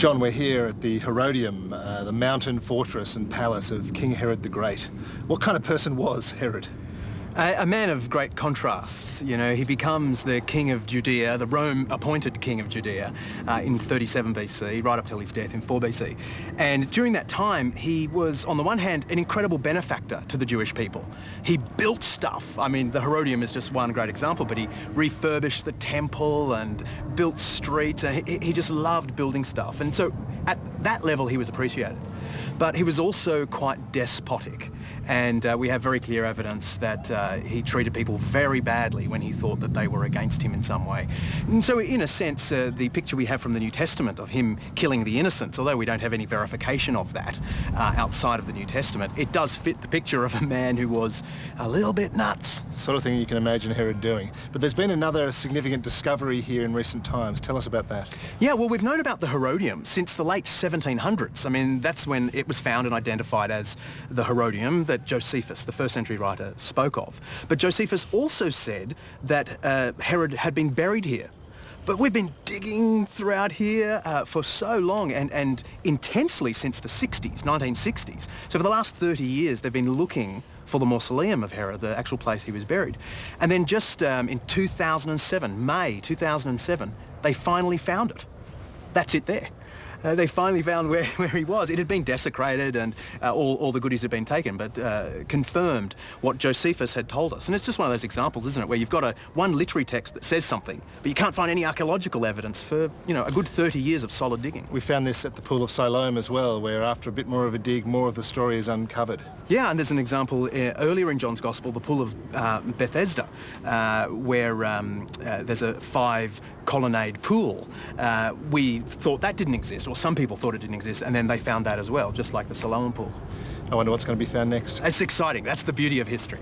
John, we're here at the Herodium, the mountain fortress and palace of King Herod the Great. What kind of person was Herod? A man of great contrasts. You know, he becomes the king of Judea, the Rome-appointed king of Judea, in 37 BC, right up till his death in 4 BC. And during that time, he was, on the one hand, an incredible benefactor to the Jewish people. He built stuff. I mean, the Herodium is just one great example, but he refurbished the temple and built streets. He just loved building stuff. And so at that level, he was appreciated. But he was also quite despotic, and we have very clear evidence that he treated people very badly when he thought that they were against him in some way. And so in a sense, the picture we have from the New Testament of him killing the innocents, although we don't have any verification of that outside of the New Testament, it does fit the picture of a man who was a little bit nuts. The sort of thing you can imagine Herod doing. But there's been another significant discovery here in recent times. Tell us about that. Yeah, well, we've known about the Herodium since the late 1700s. I mean, that's when it was found and identified as the Herodium that Josephus, the first century writer, spoke of. But Josephus also said that Herod had been buried here. But we've been digging throughout here for so long and intensely since the 60s, 1960s. So for the last 30 years, they've been looking for the mausoleum of Herod, the actual place he was buried. And then just in 2007, May 2007, they finally found it. That's it there. They finally found where he was. It had been desecrated and all the goodies had been taken, but confirmed what Josephus had told us. And it's just one of those examples, isn't it, where you've got one literary text that says something, but you can't find any archaeological evidence for, you know, a good 30 years of solid digging. We found this at the Pool of Siloam as well, where after a bit more of a dig, more of the story is uncovered. Yeah, and there's an example earlier in John's Gospel, the Pool of Bethesda, where there's a 5-colonnade pool. We thought that didn't exist, or some people thought it didn't exist, and then they found that as well, just like the Siloam pool. I wonder what's going to be found next. It's exciting. That's the beauty of history.